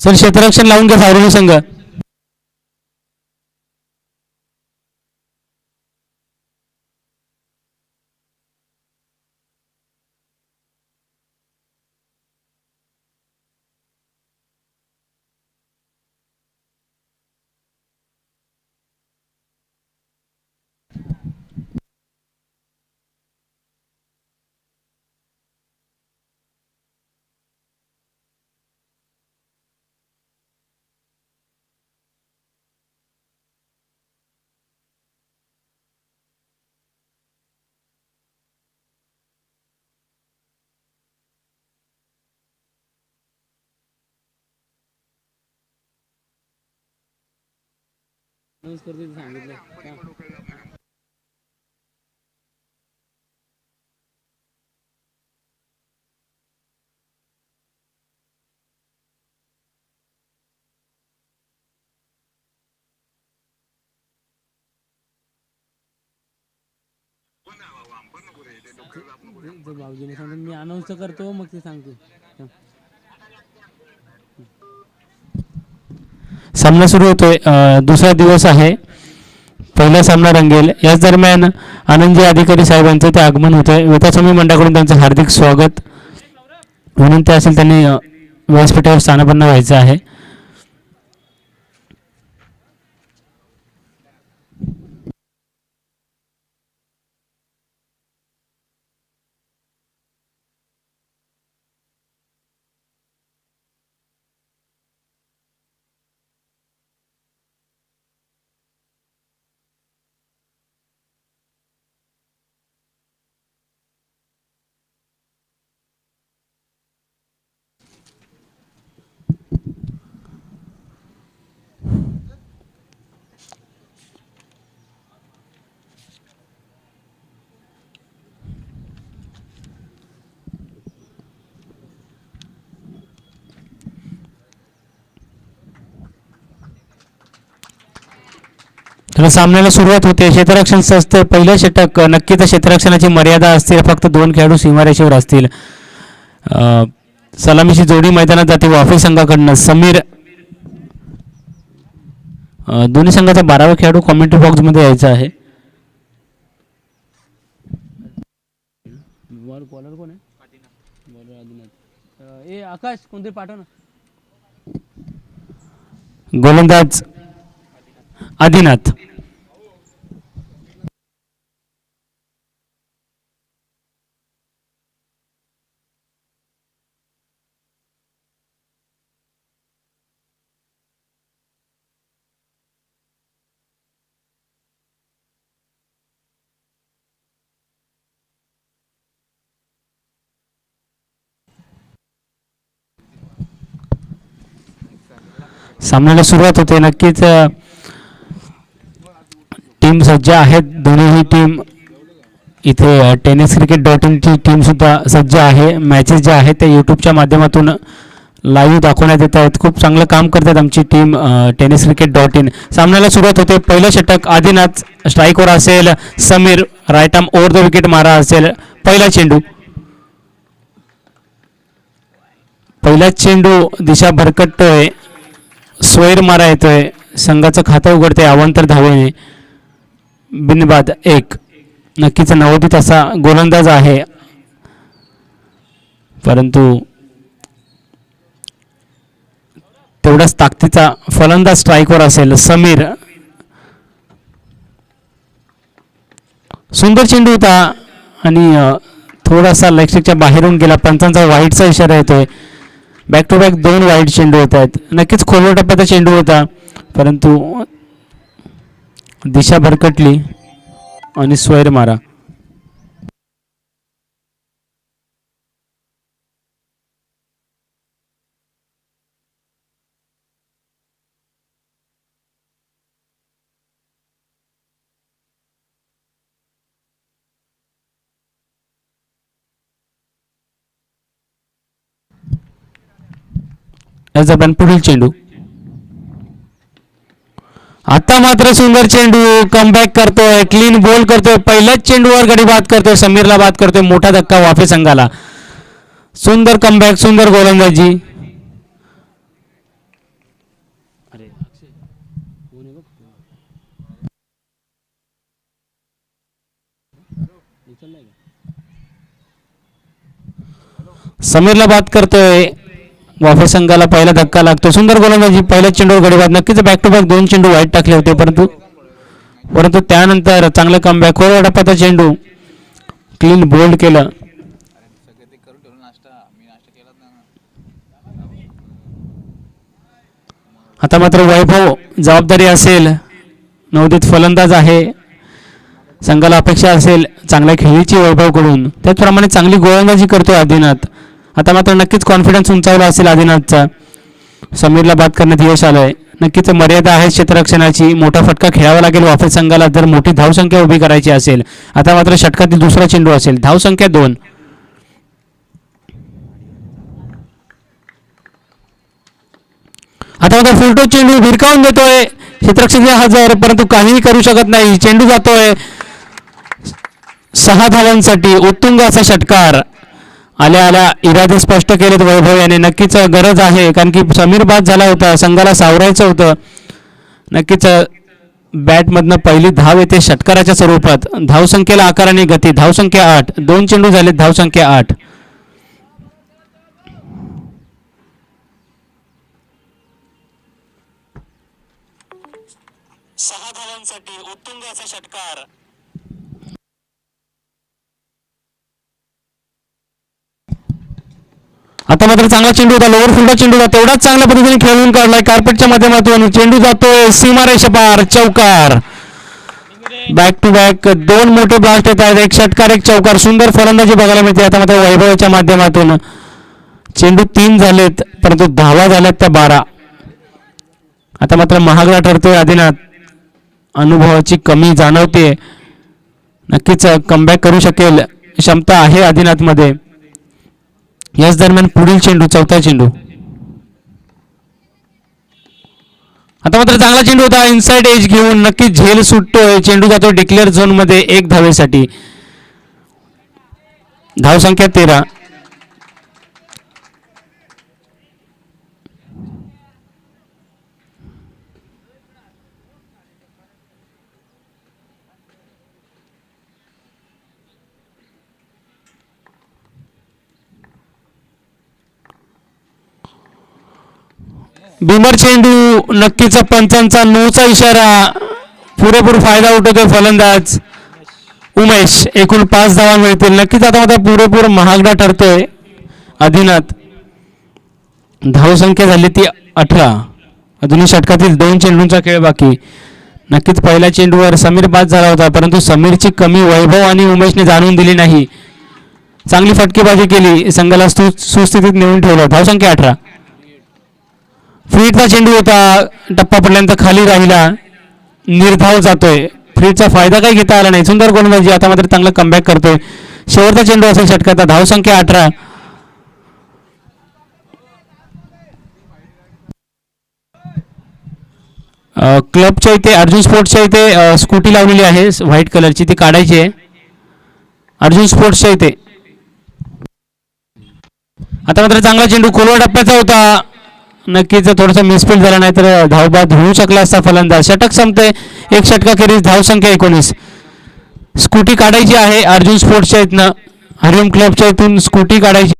Sir क्षेत्ररक्षण लावून घ्या सावरणी संघ. भाऊजीने सांगतो मी अनाऊन्स करतो मग ते सांगतो. सामना सुरू होतोय. दुसरा दिवस आहे. पहिला सामना रंगेल. याच दरम्यान आनंदजी अधिकारी साहेबांचं ते आगमन होतंय. वेतास्वामी मंडळाकडून त्यांचं हार्दिक स्वागत. विनंती असेल त्यांनी व्यासपीठावर स्थानापन्न व्हायचं आहे. सामन्याला सुरुवात होते. क्षेत्ररक्षण संस्थे पहिलं षटक. नक्कीच क्षेत्ररक्षणाची मर्यादा असतील. फक्त 2 खेळाडू सीमारेषेवर असतील. सलामीची जोडी मैदानात जाते वाफे संघाकडनं. समीर. दोन्ही संघाचा 12वा खेळाडू कॉमेंट्री बॉक्समध्ये यायचा आहे. बॉलर कोण आहे? बॉलर आदिनाथ. आकाश कोणतरी पाठव ना. गोलंदाज आदिनाथ. सामन्याला सुरुवात होते. नक्कीच टीम सज्ज आहेत. दोन्हीही टीम इथे tenniscricket.in ची टीम सुद्धा सज्ज आहे. मॅचेस ज्या आहेत त्या यूट्यूबच्या माध्यमातून लाईव्ह दाखवण्यात येत आहेत. खूप चांगलं काम करतात आमची टीम tenniscricket.in. सामन्याला सुरुवात होते. पहिलं षटक आदिनाथ स्ट्राईकवर असेल. Sameer right arm over the wicket मारा असेल. पहिला चेंडू. पहिला चेंडू दिशा भरकटतोय. स्वैर मारा येतोय. संघाचं खातं उघडते अवांतर धावेने. बिनबाद 1. नक्कीच नवोदित असा गोलंदाज आहे. परंतु तेवढाच ताकदीचा फलंदाज स्ट्राईकवर असेल. समीर. सुंदर चेंडू होता आणि थोडासा लेगस्टिकच्या बाहेरून गेला. पंचांचा वाईटचा इशारा येतोय. बॅक टू बॅक 2 वाईट चेंडू होत आहेत. नक्कीच खोलवर टप्प्याचा चेंडू होता परंतु दिशा भरकटली आणि स्वैर मारा. याचा पुढील चेंडू. आता मात्र सुंदर चेंडू. कमबॅक करतोय. क्लीन बॉल करतोय. पहिल्याच चेंडूवर गडी बाद करतोय. समीरला बाद करतोय. मोठा धक्का वाफे संघाला. सुंदर कमबॅक. सुंदर गोलंदाजी. समीरला बाद करतोय. वाफे संघाला पहिला धक्का लागतो. सुंदर गोलंदाजी, पहिल्या चेंडूवर गडीबाद. नक्कीच बॅक टू बॅक 2 चेंडू वाईट टाकले होते, परंतु परंतु त्यानंतर चांगलं कमबॅक. कोरडपाचा चेंडू क्लीन बोल्ड केलं. आता मात्र वैभव जबाबदारी असेल, नवोदित फलंदाज आहे, संघाला अपेक्षा असेल चांगल्या खेळीची वैभवकडून, त्याचप्रमाणे चांगली गोलंदाजी करतोय आदिनाथ. आता मात्र नक्कीच कॉन्फिडन्स उंचावला असेल आदिनाथचा. समीरला बाद करण्यात यश आलंय. नक्कीच मर्यादा आहे क्षेत्ररक्षणाची. मोठा फटका खेळावा लागेल वाफे संघाला जर मोठी धावसंख्या उभी करायची असेल. आता मात्र षटकातील दुसरा चेंडू असेल. धावसंख्या 2. आता मात्र फुलटो चेंडू भिरकावून देतोय क्षेत्ररक्षक हजर, परंतु काहीही करू शकत नाही. चेंडू जातोय 6 धावांसाठी. उत्तुंग असा षटकार. आल्या आल्या इरादे स्पष्ट केलेत वैभव याने. नक्कीच गरज आहे, कारण की समीर बाद झाला होता, संघाला सावरायचं होतं. नक्कीच बॅटमधनं पहिली धाव येते षटकाराच्या स्वरूपात. धावसंख्येला आकाराने गती. धावसंख्या 8. 2 चेंडू झालेत. धावसंख्या 8. सहा धावांसाठी उत्तुंग असा षटकार. आता मात्र चांगला चेंडू होता. लोअर फुलचा चेंडू होता, तेवढाच चांगल्या पद्धतीने खेळून काढलाय कार्पेटच्या माध्यमातून. चेंडू जातोय सीमारेषा पार. चौकार. बॅक टू बॅक 2 मोठे ब्लास्ट येत आहेत. एक षटकार, एक चौकार. सुंदर फलंदाजी बघायला मिळते आता मात्र वैभवाच्या माध्यमातून. चेंडू 3 झालेत, परंतु धावा झाल्यात त्या 12. आता मात्र महागडा ठरतोय आदिनाथ. अनुभवाची कमी जाणवते. नक्कीच कमबॅक करू शकेल क्षमता आहे आदिनाथमध्ये. याच दरम्यान पुढील चेंडू, चौथा चेंडू. आता मात्र चांगला चेंडू होता. इनसाइड एज घेऊन नक्कीच झेल सुटतोय. चेंडू जातो डिक्लेअर झोन मध्ये 1 धावेसाठी. धावसंख्या 13. बिमर चेंडू. नक्कीच पंचांचा नोचा इशारा. पुरेपूर फायदा उठवतोय फलंदाज उमेश. एकूण 5 धावा मिळतील. नक्कीच आता मात्र पुरेपूर महागडा ठरतोय आदिनाथ. धावसंख्या झाली ती 18. अजूनही षटकातील 2 चेंडूंचा खेळ बाकी. नक्कीच पहिल्या चेंडूवर समीर बाद झाला होता, परंतु समीरची कमी वैभव आणि उमेशने जाणून दिली नाही. चांगली फटकेबाजी केली, संघाला सुस्थितीत नेऊन ठेवलं. धावसंख्या 18. फ्रीडचा चेंडू होता, टप्पा पडल्यानंतर खाली राहिला, निर्धाव जातोय. फ्रीडचा फायदा काही घेता आला नाही. सुंदर गोलंदाजी. आता मात्र चांगलं कमबॅक करतोय. शेवटचा चेंडू असेल षटकाचा. धावसंख्या 18. क्लबच्या इथे अर्जुन स्पोर्ट्सच्या इथे स्कूटी लावलेली आहे व्हाईट कलरची, ती काढायची आहे अर्जुन स्पोर्ट्सच्या इथे. आता मात्र चांगला चेंडू खोलवा टप्प्याचा होता. नक्कीच थोडासा मिसफील्ड झाला, नाही तर धावबाद होऊ शकला असता फलंदाज. षटक संपते. एक षटकाखेरीज धावसंख्या 19. स्कूटी काढायची आहे अर्जुन स्पोर्ट्सच्या इथनं. हरिओम क्लबच्या इथून स्कूटी काढायची.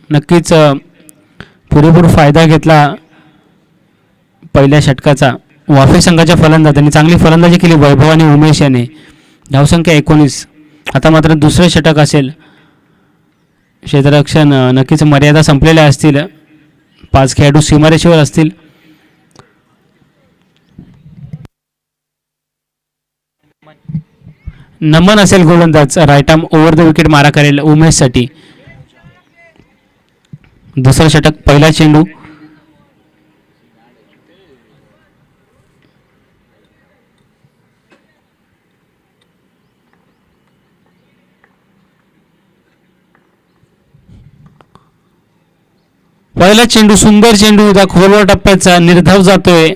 नक्कीच पुरेपूर फायदा घेतला पहिल्या षटकाचा वाफे संघाच्या फलंदाजांनी. चांगली फलंदाजी केली वैभव आणि उमेश याने. धावसंख्या 19. आता मात्र दुसरे षटक असेल. क्षेत्ररक्षण नक्कीच मर्यादा संपलेल्या असतील. 5 खेळाडू सीमारेषेवर असतील. नमन असेल गोलंदाज. Right arm over the wicket मारा करेल उमेशसाठी. दुसरं षटक, पहिला चेंडू. पहिला चेंडू, सुंदर चेंडू होता, खोलवर टप्प्याचा, निर्धाव जातोय.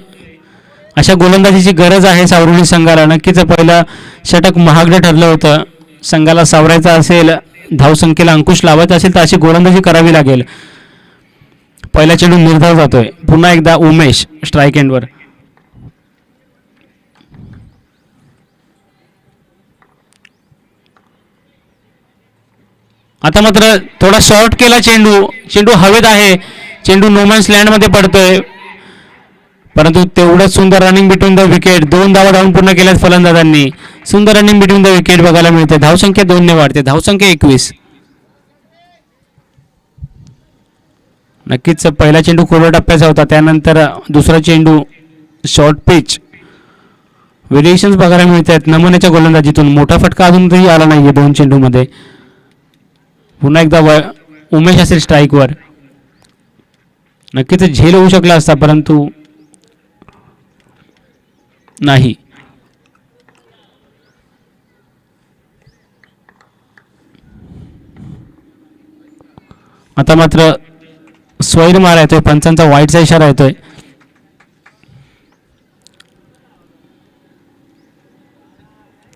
अशा गोलंदाजीची गरज आहे सावरवली संघाला. नक्कीच पहिला षटक महागडं ठरलं होतं. संघाला सावरायचा असेल, धावसंख्येला अंकुश लावायचा असेल तर अशी गोलंदाजी करावी लागेल. पहिला चेंडू निर्धाव जातोय. पुन्हा एकदा उमेश स्ट्राईक एंडवर. आता मात्र थोडा शॉर्ट केला चेंडू. चेंडू हवेत आहे. चेंडू नोमॅन्स लँडमध्ये पडतोय. परंतु तेवढंच सुंदर रनिंग बिटवीन द विकेट. 2 धावा धावून पूर्ण केल्यात फलंदाजांनी. सुंदर रनिंग बिटवीन द विकेट बघायला मिळते. धावसंख्या 2 ने वाढते. धावसंख्या 21. नक्कीच पहिला चेंडू खोलवर टप्प्याचा होता. त्यानंतर दुसरा चेंडू शॉर्ट पिच. व्हेरिएशन्स बघायला मिळत आहेत नमुन्याच्या गोलंदाजीतून. मोठा फटका अजूनही आला नाहीये 2 चेंडूमध्ये. पुन्हा एकदा उमेश असेल स्ट्राईकवर. नक्कीच झेल होऊ शकला असता परंतु नाही. आता मात्र स्वैर मारा येतोय. पंचांचा वाईटचा इशारा येतोय.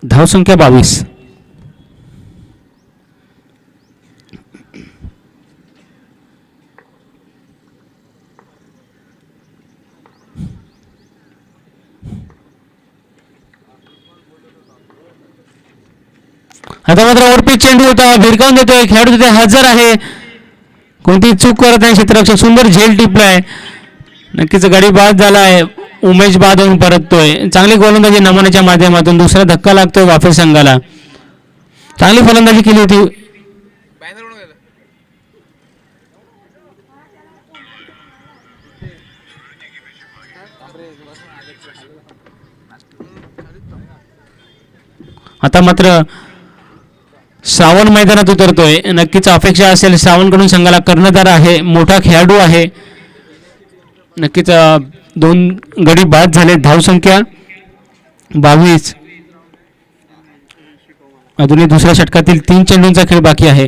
धावसंख्या 22. आता मात्र ओरपीच चेंडू होता. भिरकावून देतोय. खेळाडू तिथे हजर आहे. कोणतीही चूक करत नाही क्षेत्ररक्षक. सुंदर झेल टिपलाय. नक्कीच गडी बाद झालाय. उमेश बाद होऊन परततोय. चांगली गोलंदाजी नमुन्याच्या माध्यमातून. दुसरा धक्का लागतोय वाफे संघाला. चांगली फलंदाजी केली होती. आता मात्र श्रावण मैदानात उतरतोय. नक्कीच अपेक्षा असेल श्रावणकडून संघाला कर्णधार आहे. मोठा खेळाडू आहे. नक्कीच 2 गडी बाद झाले. धावसंख्या 22. अजूनही दुसऱ्या षटकातील 3 चेंडूंचा खेळ बाकी आहे.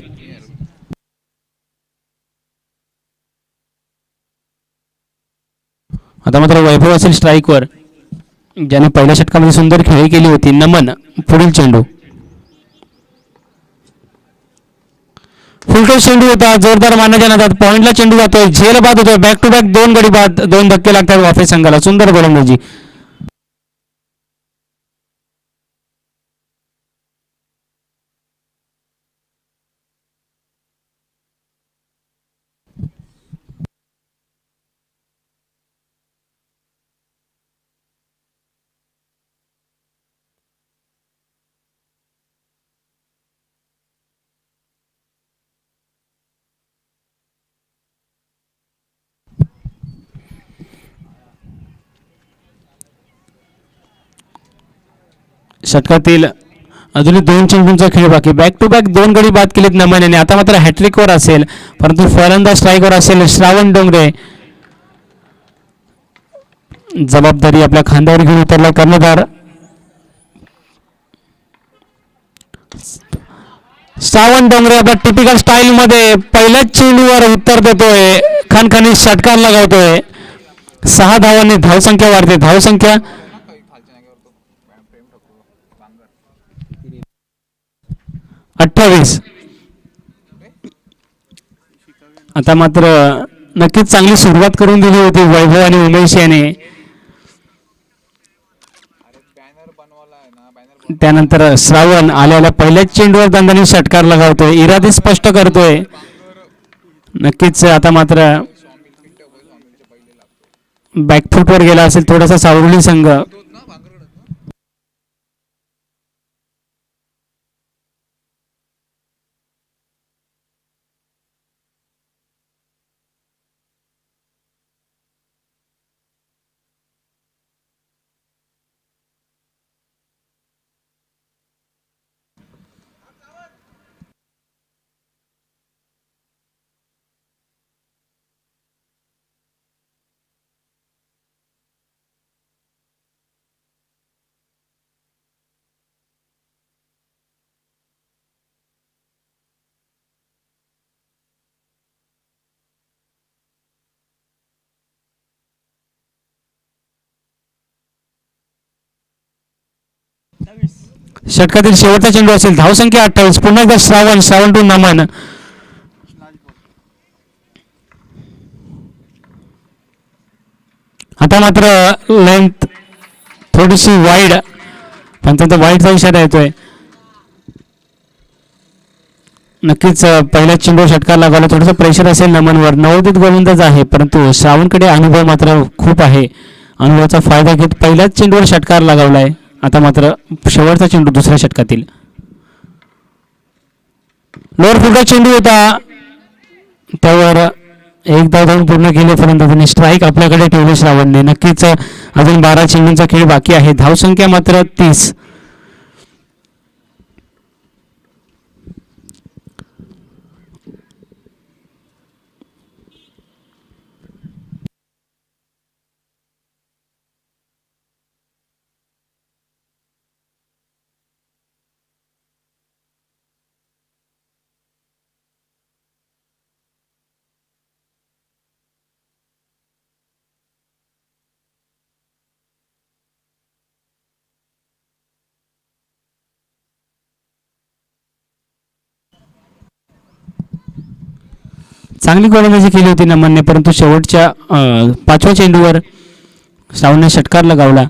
आता मात्र वैभव असेल स्ट्राईकवर, ज्याने पहिल्या षटकामध्ये सुंदर खेळी केली होती. नमन पुढील चेंडू. फुलटॉस चेंडू होता. जोरदार मारण्याच्या नादात पॉइंटला चेंडू जातोय. झेल बाद होतोय. बॅक टू बॅक 2 गडी बाद. 2 धक्के लागतात वाफे संघाला. सुंदर गोलंदाजी. षटकातील अजूनही 2 चेंडूंचा खेळ बाकी. बॅक टू बॅक 2 गडी बाद केलेत नमन याने. आता मात्र हॅट्रिकवर असेल परंतु फलंदाज स्ट्राईकवर असेल श्रावण डोंगरे. जबाबदारी आपल्या खांद्यावर घेऊन उतरला कर्णधार. श्रावण डोंगरे आपल्या टिपिकल स्टाईल मध्ये पहिल्याच चेंडूवर उत्तर देतोय. खणखणीत षटकार लगावतोय. 6 धावांनी धावसंख्या वाढते. धावसंख्या 28. आता मात्र नक्कीच चांगली सुरुवात करून दिली होती वैभव आणि उमेश याने. त्यानंतर श्रावण आल्याला पहिल्याच चेंडूवर दणदणीत षटकार लगावतोय. इरादे स्पष्ट करतोय. नक्कीच आता मात्र बॅकफुटवर गेला असेल थोडासा सावरवली संघ. षटकातील शेवटचा चेंडू असेल. धावसंख्या 28. पुन्हा एकदा श्रावण टू नमन. आता मात्र लेंथ थोडीशी वाईड, पण त्यांचा वाईडचा इशारा येतोय. नक्कीच पहिल्या चेंडू षटकार लागायला थोडंसं प्रेशर असेल नमनवर. नवोदित गोलंदाज आहे, परंतु श्रावणकडे अनुभव मात्र खूप आहे. अनुभवाचा फायदा घेत पहिल्याच चेंडूवर षटकार लगावलाय. आता मात्र शेवटचा चेंडू दुसऱ्या षटकातील. लोअर फुलचा चेंडू होता, त्यावर एक धाव पूर्ण केले फलंदाजाने. स्ट्राईक आपल्याकडे ठेवले श्रावणने. नक्कीच अजून 12 चेंडूंचा खेळ बाकी आहे. धावसंख्या मात्र 30. चांगली गोलंदाजी केली होती नमनने, परंतु शेवटच्या 5व्या चेंडूवर श्रावणने षटकार लगावला.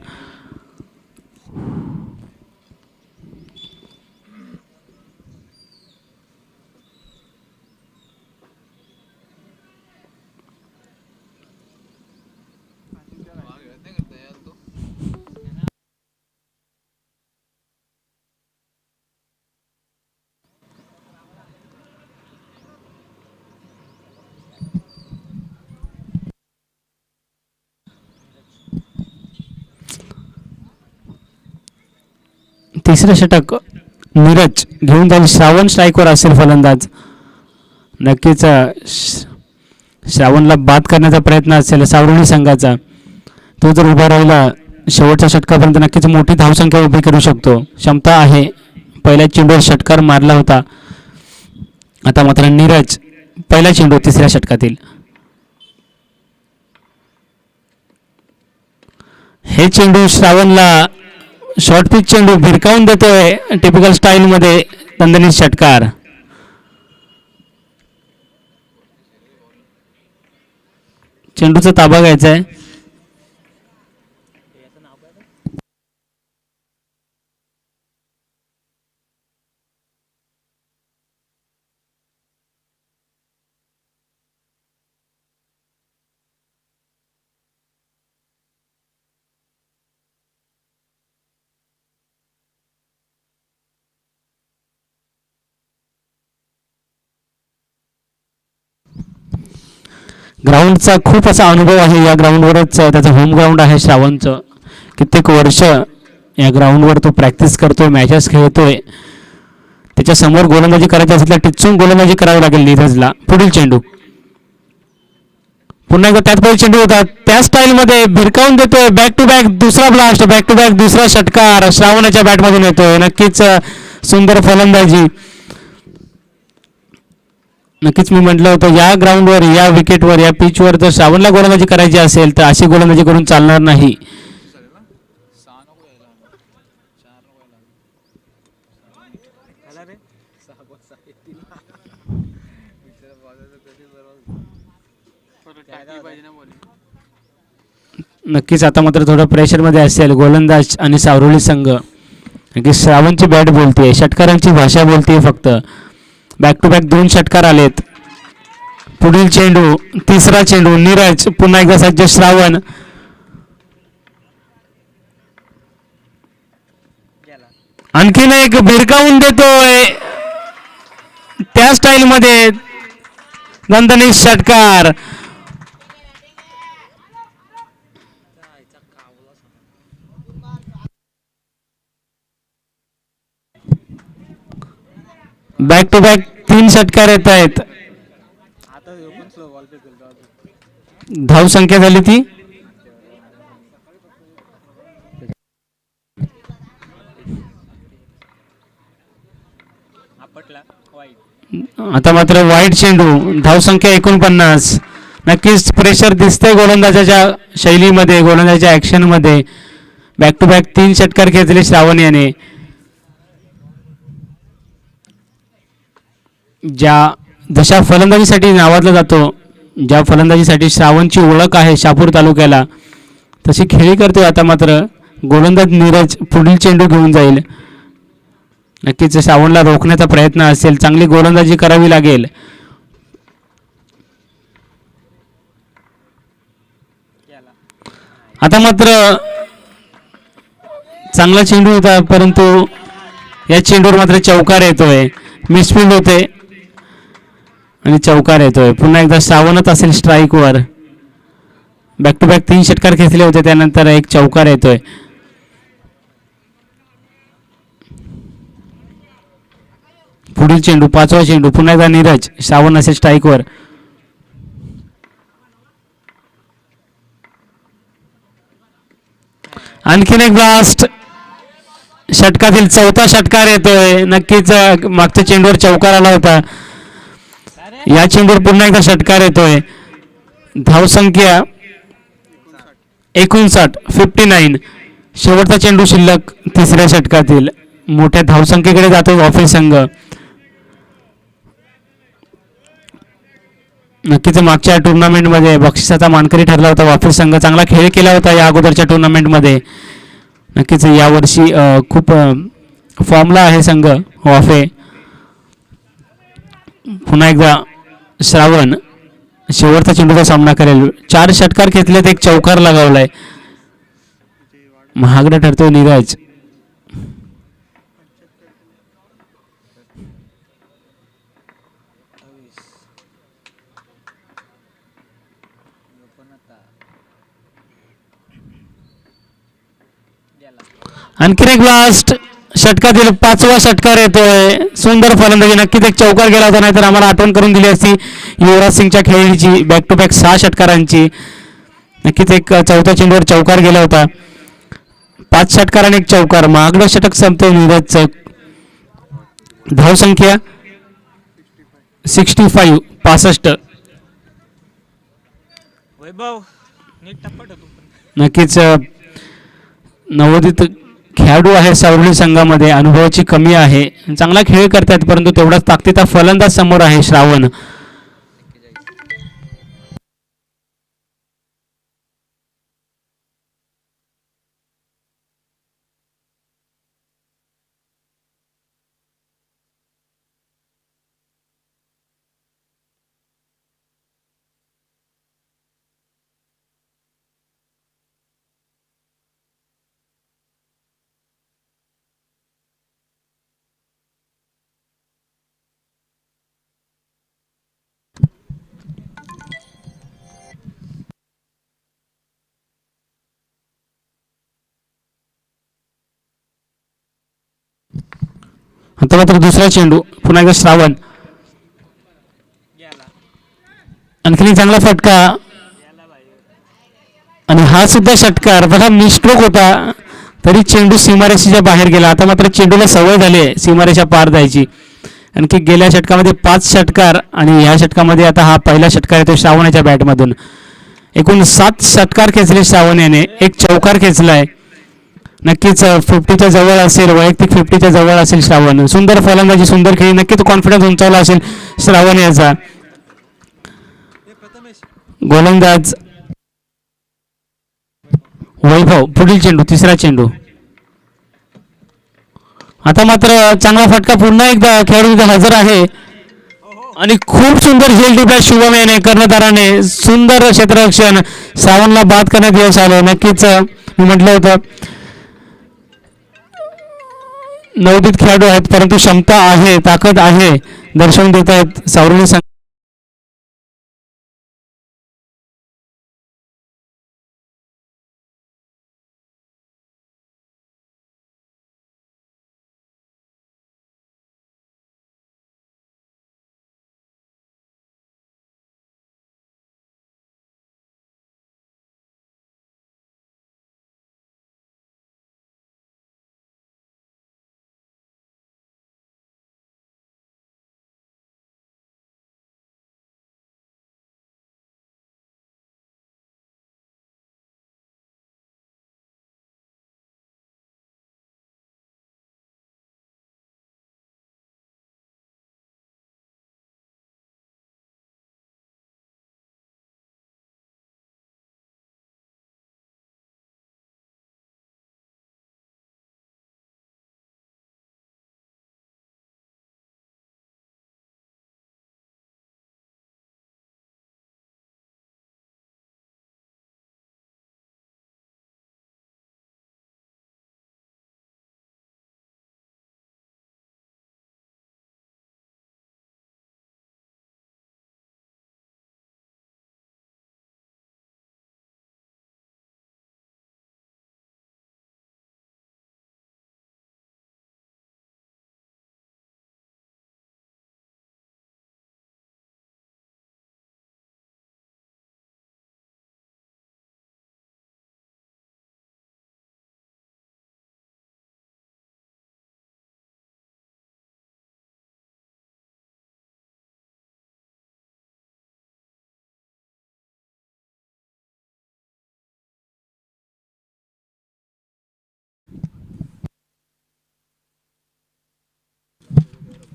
तिसरे षटक नीरज घेऊन जाईल. श्रावण स्ट्राईकवर असेल फलंदाज. नक्कीच श्रावणला बाद करण्याचा प्रयत्न असेल सावरुणी संघाचा. तो जर उभा राहिला शेवटच्या षटकापर्यंत नक्कीच मोठी धावसंख्या उभी करू शकतो, क्षमता आहे. पहिल्या चेंडूवर षटकार मारला होता. आता मात्र नीरज पहिला चेंडू तिसऱ्या षटकातील. हे चेंडू श्रावणला शॉर्ट पिच चेंडू भिरकावून देतोय टिपिकल स्टाईल मध्ये. दणदणीत षटकार. चेंडूचा ताबा घ्यायचा आहे. ग्राउंडचा खूप असा अनुभव आहे. या ग्राउंडवरच त्याचं होम ग्राउंड आहे श्रावणचं. कित्येक वर्ष या ग्राउंडवर तो प्रॅक्टिस करतोय, मॅचेस खेळतोय. त्याच्या समोर गोलंदाजी करायची असेल तर टिचून गोलंदाजी करावी लागेल नीरजला. पुढील चेंडू पुन्हा एकदा त्याच पहिले चेंडू होता, त्या स्टाईलमध्ये भिरकावून देतोय. बॅक टू बॅक दुसरा ब्लास्ट, बॅक टू बॅक दुसरा षटकार श्रावणाच्या बॅटमधून येतोय. नक्कीच सुंदर फलंदाजी. नक्कीच मी म्हटलं होतं या ग्राउंडवर, या विकेटवर, या पिचवर जर श्रावणला गोलंदाजी करायची असेल तर अशी गोलंदाजी करून चालणार नाही. नक्कीच आता मात्र थोडं प्रेशरमध्ये असेल गोलंदाज आणि सावरोली संघ. नक्कीच श्रावणची बॅट बोलते, षटकारांची भाषा बोलते फक्त. बॅक टू बॅक 2 षटकार आलेत. पुढील चेंडू तिसरा चेंडू नीरज पुन्हा एकदा सज्ज. श्रावण आणखीन एक भिरकावून देतोय त्या स्टाईल मध्ये. दणदणीत षटकार. बॅक टू बॅक 3 षटकार येत आहेत. धाव संख्या झाली ती आता मात्र वाईट चेंडू. धाव संख्या 49. नक्कीच प्रेशर दिसतंय गोलंदाजाच्या शैलीमध्ये, गोलंदाजाच्या ऍक्शन मध्ये. बॅक टू बॅक 3 षटकार घेतले श्रावण याने. ज्या जशा फलंदाजीसाठी नावाजला जातो, ज्या फलंदाजीसाठी श्रावणची ओळख आहे शहापूर तालुक्याला, तशी खेळी करते. आता मात्र गोलंदाज नीरज पुढील चेंडू घेऊन जाईल. नक्कीच श्रावणला रोखण्याचा प्रयत्न असेल, चांगली गोलंदाजी करावी लागेल. आता मात्र चांगला चेंडू होता, परंतु या चेंडूवर मात्र चौकार येतोय. मिसफिल्ड होते आणि चौकार येतोय. पुन्हा एकदा श्रावणच असेल स्ट्राईकवर. बॅक टू बॅक 3 षटकार खेचले होते, त्यानंतर एक चौकार येतोय. पुढील चेंडू, 5वा चेंडू, पुन्हा एकदा नीरज. श्रावण असेल स्ट्राईकवर. आणखीन एक ब्लास्ट. षटकातील 4था षटकार येतोय. नक्कीच मागच्या चेंडूवर चौकार आला होता, या चेंडूवर पुन्हा एकदा षटकार येतोय. धावसंख्या 59. शेवटचा चेंडू शिल्लक 3ऱ्या षटकातील. मोठ्या धावसंख्येकडे जातो वाफे संघ. नक्कीच मागच्या टुर्नामेंटमध्ये बक्षिसाचा मानकरी ठरला होता वाफे संघ. चांगला खेळ केला होता या अगोदरच्या टुर्नामेंटमध्ये. नक्कीच यावर्षी खूप फॉर्मला आहे संघ वाफे. पुन्हा एकदा श्रावण शेवटचा चेंडूचा सामना करेल. 4 षटकार घेतलेत, एक चौकार लगावलाय. महागडा ठरतो नीरज. आणखीन एक लास्ट. षटकातील 5वा षटकार येतोय. सुंदर फलंदाजी. नक्कीच एक चौकार गेला होता, नाहीतर आम्हाला आठवण करून दिली असती युवराज सिंगच्या खेळीची. बॅक टू बॅक 6 षटकारांची. नक्कीच एक 4थ्या चेंडूवर चौकार गेला होता. 5 षटकार आणि एक चौकार. महागडं षटक संपतोय नीरजचं. धावसंख्या 65. नक्कीच नवोदित खेळाडू आहे सावली संघामध्ये. अनुभवाची कमी आहे. चांगला खेळ करतात, परंतु तेवढाच ताकदीचा फलंदाज समोर आहे श्रावण. आता मात्र दुसरा चेंडू. पुन्हा एकदा श्रावण. आणखी चांगला फटका आणि हा सुद्धा षटकार. बघा मिस्ट्रोक होता, तरी चेंडू सीमारेषेच्या बाहेर गेला. आता मात्र चेंडूला सवय झाली आहे सीमारेषा पार जायची. आणखी गेल्या षटकामध्ये 5 षटकार आणि या षटकामध्ये आता हा पहिला षटकार येतो श्रावणाच्या बॅटमधून. एकूण 7 षटकार खेचले श्रावण याने, एक चौकार खेचलाय. नक्कीच 50च्या जवळ असेल, वैयक्तिक 50च्या जवळ असेल श्रावण. सुंदर फलंदाजी, सुंदर खेळी. नक्कीच कॉन्फिडन्स उंचावला असेल श्रावण याचा. गोलंदाज वैभव. पुढील चेंडू, 3रा चेंडू. आता मात्र चांगला फटका. पुन्हा एकदा खेळाडू हजर आहे आणि खूप सुंदर झेल टिपला शुभम याने, कर्णधाराने. सुंदर क्षेत्ररक्षण. श्रावणला बाद करण्यात यश आलं. नक्कीच मी म्हटलं होतं नवोदित खेळाडू आहेत, परंतु क्षमता आहे, ताकद आहे, दर्शवून देत आहेत सावरणी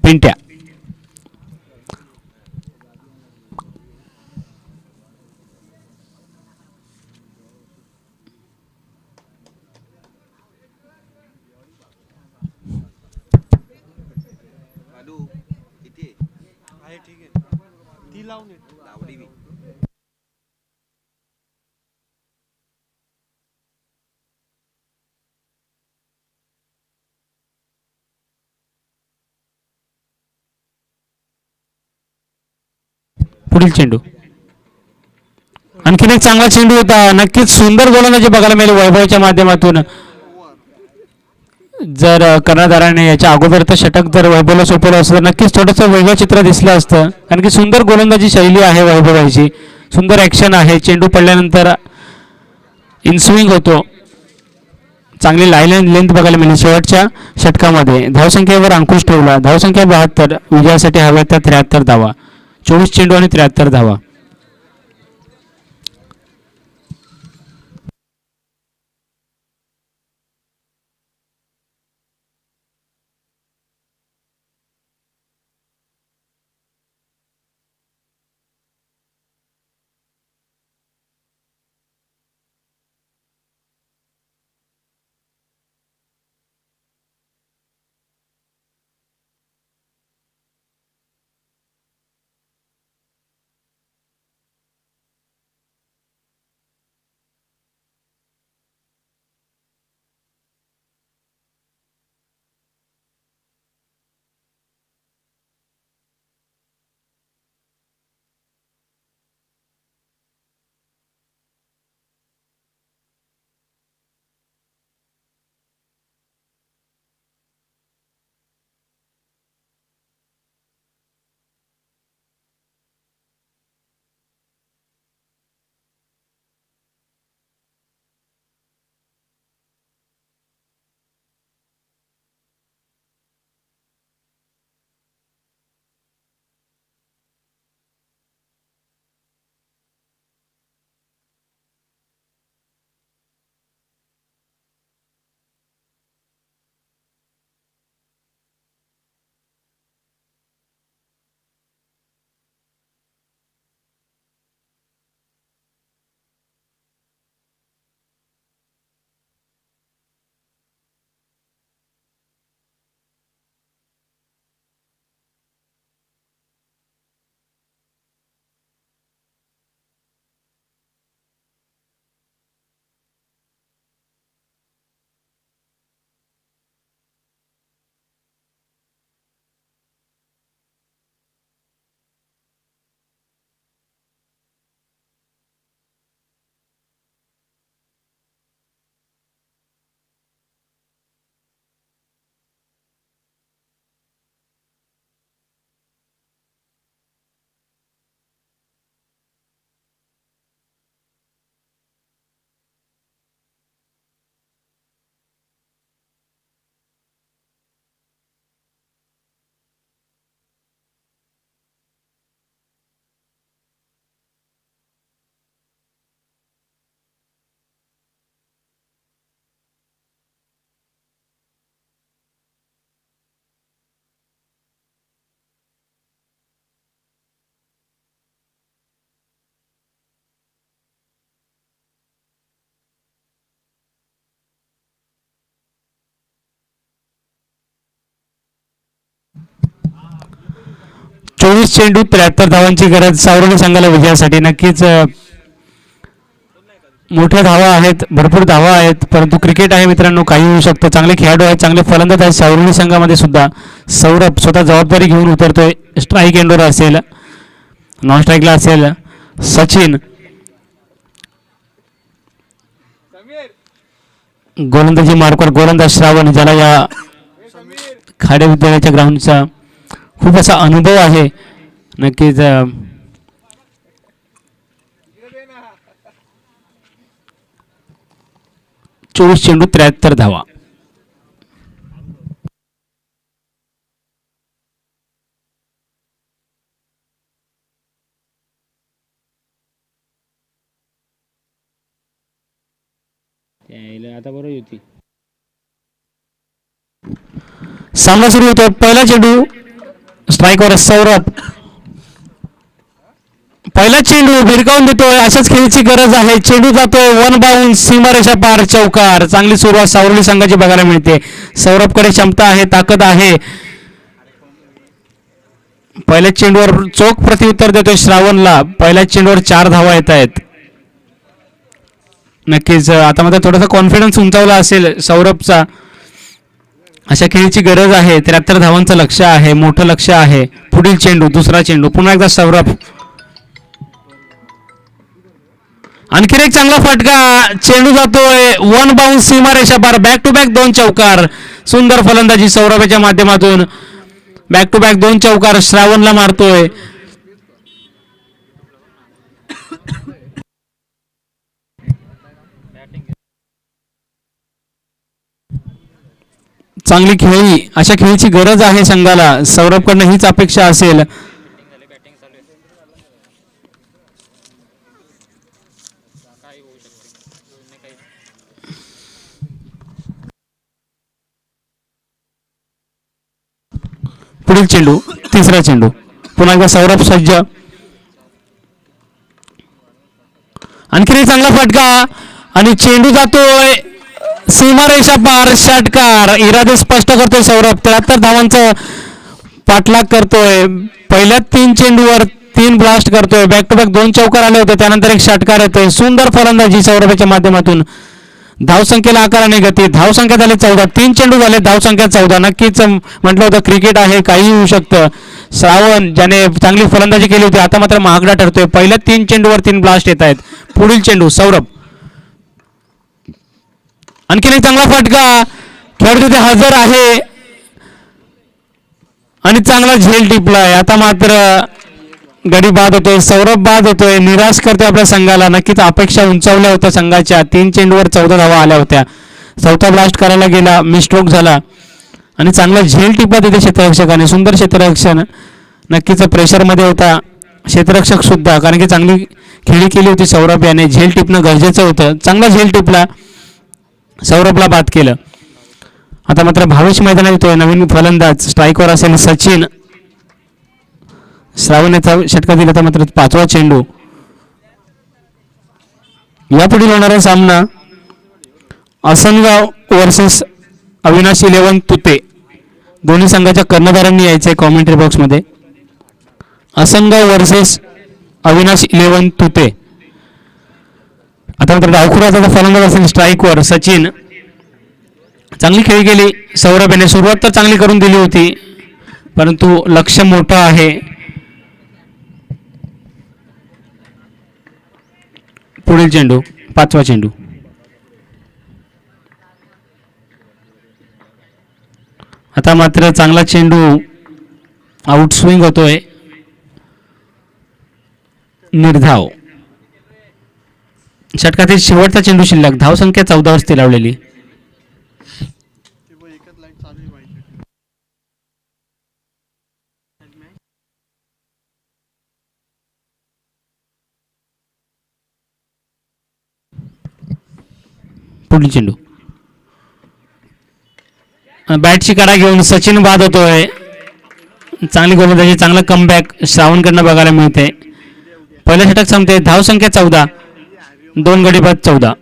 पिंट्या. पुढील चेंडू. आणखीन एक चांगला चेंडू होता. नक्कीच सुंदर गोलंदाजी बघायला मिळेल वैभवच्या माध्यमातून. जर कर्णधाराने याच्या अगोदर तर षटक जर वैभवला सोपवलं असतं तर नक्कीच थोडंसं वेगळं चित्र दिसलं असतं. कारण की सुंदर गोलंदाजी शैली आहे वैभवाची. सुंदर ॲक्शन आहे. चेंडू पडल्यानंतर इनस्विंग होतो. चांगली लाईन लेंथ बघायला मिळेल शेवटच्या षटकामध्ये. धावसंख्येवर अंकुश ठेवला. धावसंख्या 72. विजयासाठी हव्या त्या 73 धावा. 24 चेंडू आणि 73 धावा. चोवीस चेंडू 73 धावांची गरज सावरणी संघाला विजयासाठी. नक्कीच मोठ्या धावा आहेत. भरपूर धावा आहेत. परंतु क्रिकेट आहे मित्रांनो. काही होऊ शकतं. चांगले खेळाडू आहेत. चांगले फलंदाज आहेत सावरणी संघामध्ये सुद्धा. सौरभ स्वतः जबाबदारी घेऊन उतरतोय. स्ट्राईक एंडवर असेल, नॉन स्ट्राईकला असेल सचिन. गोलंदाजी मार्कवर गोलंदाज श्रावण, ज्याला या खाडे विद्यालयाच्या ग्राउंडचा खूप असा अनुभव आहे. नक्कीच 24 चेंडू 73 धावा. आता बरोबर होती. सामना सुरू होतो. पहिला चेंडू स्ट्राईकवर सौरभ. पहिला चेंडू भिरकावून देतोय. अशाच खेळीची गरज आहे. चेंडू जातोय वन बाउंड सीमारेषा पार चौकार. चांगली सुरुवात सावरली संघाची बघायला मिळते. सौरभकडे क्षमता आहे, ताकद आहे. पहिल्या चेंडूवर चोख प्रत्युत्तर देतोय श्रावणला. पहिल्या चेंडूवर 4 धावा येत आहेत. नक्कीच आता मात्र थोडासा कॉन्फिडन्स उंचावला असेल सौरभचा. अशा खेळीची गरज आहे. 73 धावांचं लक्ष आहे, मोठं लक्ष आहे. पुढील चेंडू, दुसरा चेंडू, पुन्हा एकदा सौरभ. आणखीन एक चांगला फटका. चेंडू जातोय वन बाउंड सीमारेषा पार. बॅक टू बॅक 2 चौकार. सुंदर फलंदाजी सौरभच्या माध्यमातून. बॅक टू बॅक 2 चौकार श्रावणला मारतोय. चांगली खेळी. अशा खेळीची गरज आहे संघाला. सौरभकडनं हीच अपेक्षा असेल. पुढील चेंडू, तिसरा चेंडू, पुन्हा एकदा सौरभ सज्ज. आणखीन एक चांगला फटका आणि चेंडू जातोय सीमारेषा पार. षटकार. इरादे स्पष्ट करतोय सौरभ. 73 धावांचं पाठलाग करतोय. पहिल्या 3 चेंडूवर 3 ब्लास्ट करतोय. बॅक टू बॅक 2 चौकार आले होते. त्यानंतर एक षटकार येतोय. सुंदर फलंदाजी सौरभच्या माध्यमातून. धावसंख्येला आकाराने गती. धावसंख्या झाली 14. 3 चेंडू झाले, धावसंख्या 14. नक्कीच म्हटलं होतं क्रिकेट आहे, काही होऊ शकतं. श्रावण ज्याने चांगली फलंदाजी केली होती आता मात्र महागडा ठरतोय. पहिल्या 3 चेंडूवर 3 ब्लास्ट येत आहेत. पुढील चेंडू सौरभ. आणखीन एक चांगला फटका. खेळाडू तिथे हजर आहे आणि चांगला झेल टिपलाय. आता मात्र गडी बाद होतोय. सौरभ बाद होतोय. निराश करतोय आपल्या संघाला. नक्कीच अपेक्षा उंचावल्या होत्या संघाच्या. 3 चेंडूवर 14 धावा आल्या होत्या. चौथा ब्लास्ट करायला गेला, मिस्ट्रोक झाला आणि चांगला झेल टिपला तिथे क्षेत्ररक्षकाने. सुंदर क्षेत्ररक्षण. नक्कीच प्रेशरमध्ये होता क्षेत्ररक्षक सुद्धा, कारण की चांगली खेळी केली होती सौरभ याने. झेल टिपणं गरजेचं होतं. चांगला झेल टिपला, सौरभला बाद केलं. आता मात्र भावेश मैदानात येतोय नवीन फलंदाज. स्ट्राईकवर असेल सचिन. श्रावण याचा षटका दिला तर मात्र 5वा चेंडू. यापुढील होणारा सामना असनगाव वर्सेस अविनाश 11 तुते. दोन्ही संघाच्या कर्णधारांनी यायचे कॉमेंट्री बॉक्समध्ये. असनगाव वर्सेस अविनाश 11 तुते. आता मात्र डावखुराचा फलंदाज असेल स्ट्राईकवर सचिन. चांगली खेळी केली सौरभ याने. सुरुवात तर चांगली करून दिली होती, परंतु लक्ष मोठं आहे. पुढील चेंडू, 5वा चेंडू. आता मात्र चांगला चेंडू आउट स्विंग होतोय. निर्धाव. षटकातील शेवटचा चेंडू शिल्लक. धावसंख्या 14 वर लावलेली. पुढील चेंडू. बॅटची कडा घेऊन सचिन बाद होतोय. चांगली गोलंदाजी, चांगला कमबॅक श्रावणकडनं बघायला मिळते. पहिलं षटक संपते. धावसंख्या 14, 2 गडी बाद 14.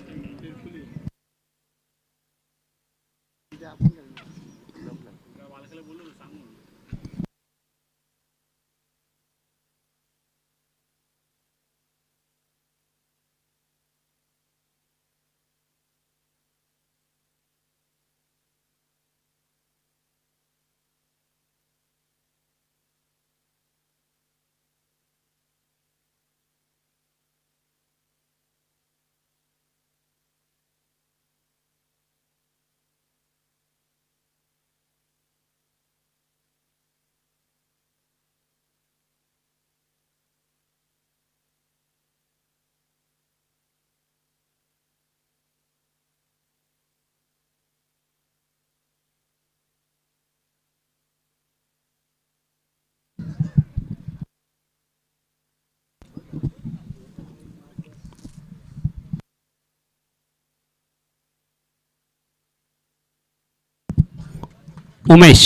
उमेश.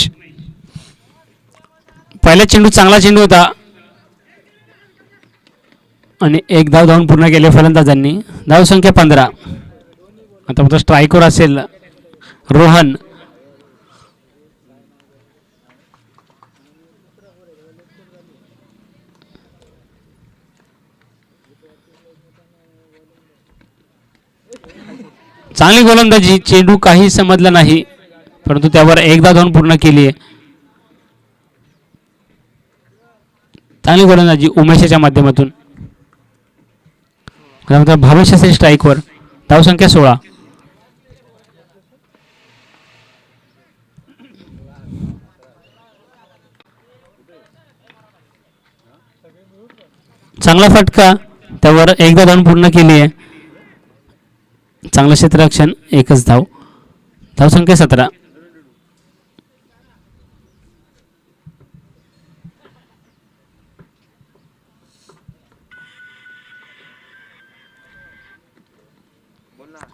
पहिला चेंडू चांगला चेंडू होता आणि एक धाव धावून पूर्ण केले फलंदाजांनी. धाव संख्या 15. आता फक्त स्ट्राईकवर असेल रोहन. चांगली गोलंदाजी, चेंडू काही समजला नाही परंतु त्यावर एकदा धावून पूर्ण केली आहे. चांगली गोलंदाजी उमेशाच्या माध्यमातून. भावेश असेल स्ट्राईकवर. धाव संख्या 16. चांगला फटका, त्यावर एकदा धावून पूर्ण केली आहे. चांगलं क्षेत्ररक्षण, एकच धाव. धाव संख्या 17.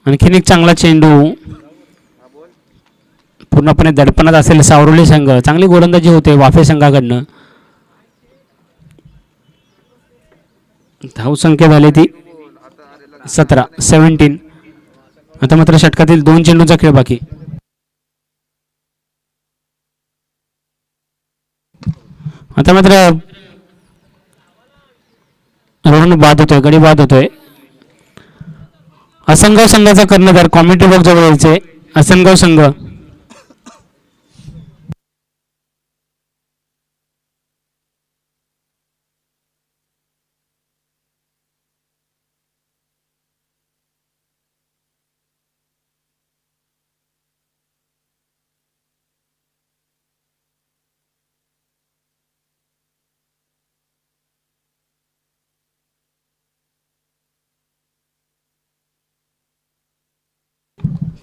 आणखीन एक चांगला चेंडू, पूर्णपणे दडपणात असेल सावरोली संघ. चांगली गोलंदाजी होते वाफे संघाकडनं. धाव संख्या झाली ती 17. आता मात्र षटकातील 2 चेंडूचा खेळ बाकी. आता मात्र रोहन बाद होतोय, गडी बाद होतोय. असनगाव संघाचा कर्णधार कॉमेंट्री बॉक्स जवळ यायचे. असनगाव संघ.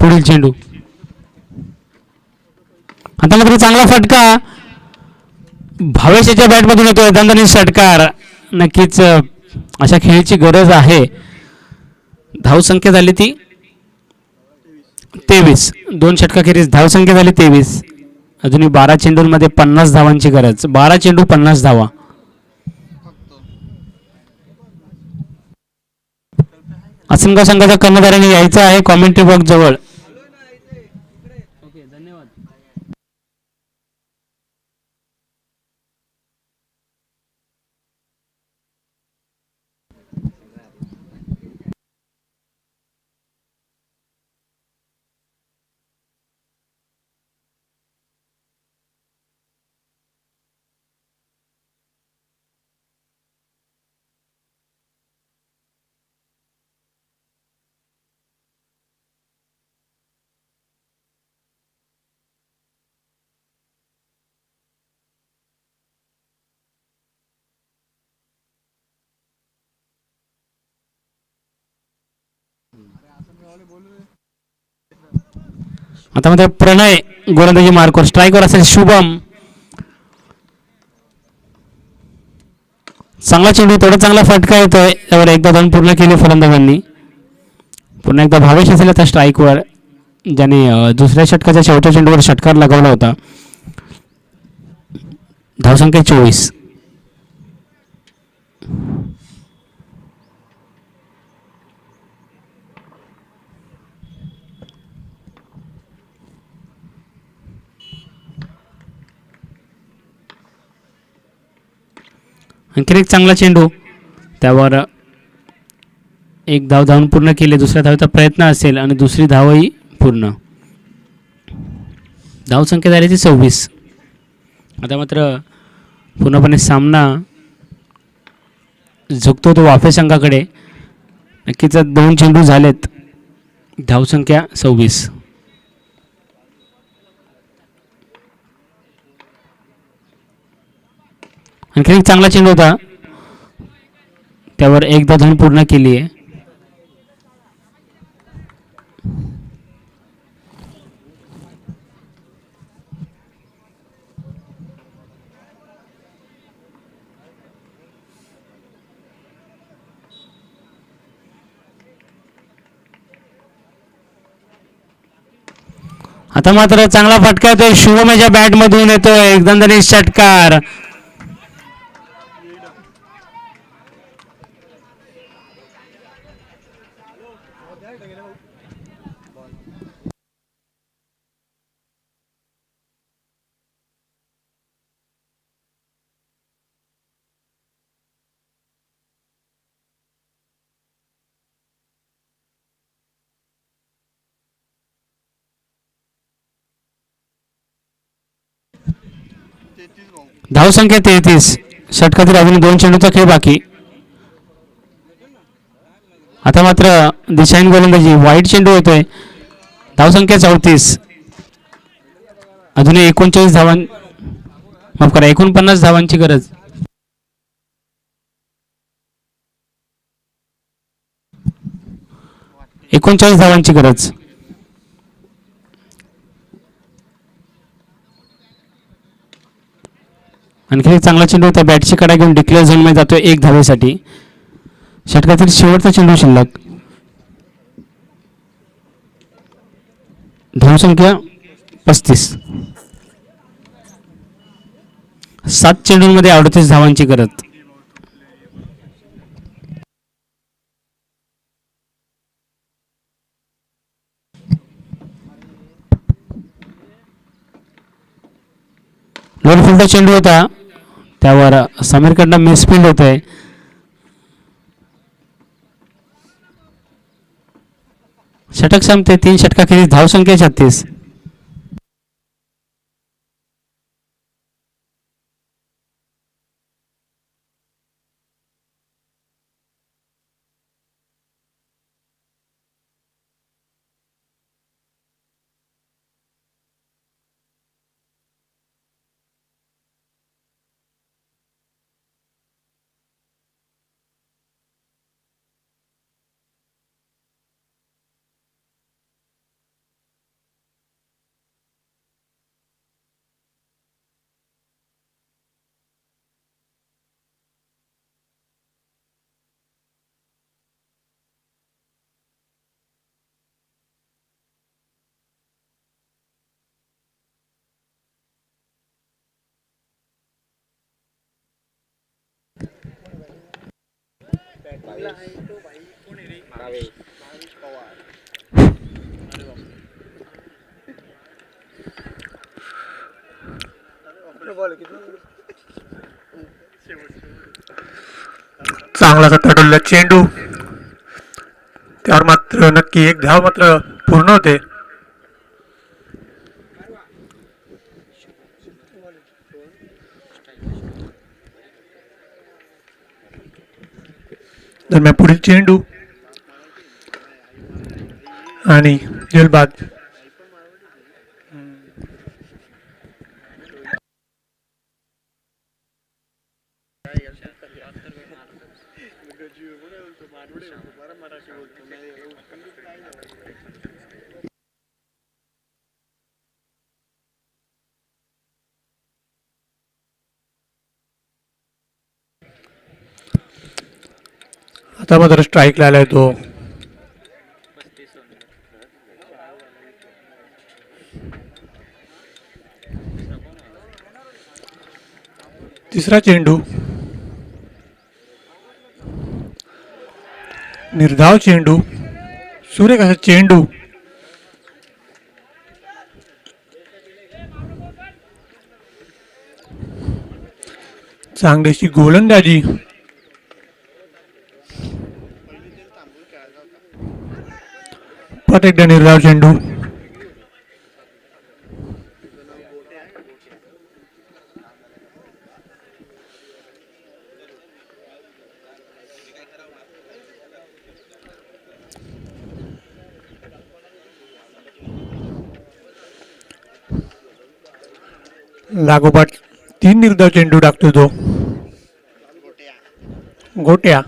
पुढील चेंडू. आता मात्र चांगला फटका भावेशाच्या बॅटमधून येतोय. दणदणीत षटकार. नक्कीच अशा खेळीची गरज आहे. धाव संख्या झाली ती 23. 2 षटकाखेरीज धाव संख्या झाली 23. अजूनही 12 चेंडूंमध्ये 50 धावांची गरज. 12 चेंडू 50 धावा. असनगाव संघाच्या कर्णधाराने यायचं आहे कॉमेंट्री बॉक्स जवळ. आता मध्ये प्रणय गोलंदाजी मार्कवर. स्ट्राईकवर असेल शुभम. चांगला चेंडू, थोडा चांगला फटका येतोय. त्यावर एकदा धाव पूर्ण केली फलंदाजांनी. पुन्हा एकदा भावेश असेल आता स्ट्राईकवर, ज्याने दुसऱ्या षटकाच्या शेवटच्या चेंडूवर षटकार लगावला होता. धाव संख्या 24. आणखी एक चांगला चेंडू, त्यावर एक धाव धावून पूर्ण केले. दुसऱ्या धावेचा प्रयत्न असेल आणि दुसरी धावही पूर्ण. धाव संख्या झाली ती 26. आता मात्र पूर्णपणे सामना झुकतो तो वाफे संघाकडे. नक्कीच 2 चेंडू झालेत. धाव संख्या 26. आणखी एक चांगला चेंडू होता, त्यावर एकदा धाव पूर्ण केली आहे. आता मात्र चांगला फटका येतोय. शुभमच्या बॅट मधून येतोय एकदम षटकार. धावसंख्या 33. षटकातील अजून 2 चेंडूचा खेळ बाकी. आता मात्र दिशाहीन गोलंदाजी, वाईट चेंडू येतोय. धावसंख्या 34. अजूनही 39 धावां, माफ करा, 49 धावांची गरज. एकोणचाळीस धावांची गरज. आणखी एक चांगला चेंडू होता. बॅटची कडा घेऊन डिक्लेअर झोनमध्ये जातोय 1 धावेसाठी. षटकातील शेवटचा चेंडू शिल्लक. धावसंख्या 35. 7 चेंडूंमध्ये 38 धावांची गरज. लोड फुलटा चेंडू होता, त्यावर समीरकडनं मिसफिल्ड होत आहे. षटक संपते. 3 षटकाखेरीज धावसंख्या 36. चांगला तडलेला चेंडू, त्यावर मात्र नक्की 1 धाव मात्र पूर्ण होते. दरम्यान पुढील चेंडू आणि जलबाद. आता मात्र स्ट्राईकला आलाय तो. तिसरा चेंडू, निर्धाव चेंडू, सुरेख असा चेंडू. चांगलीशी गोलंदाजी. परत एकदा निर्धाव चेंडू. लागोपाठ 3 निर्धाव चेंडू टाकतो तो गोट्या.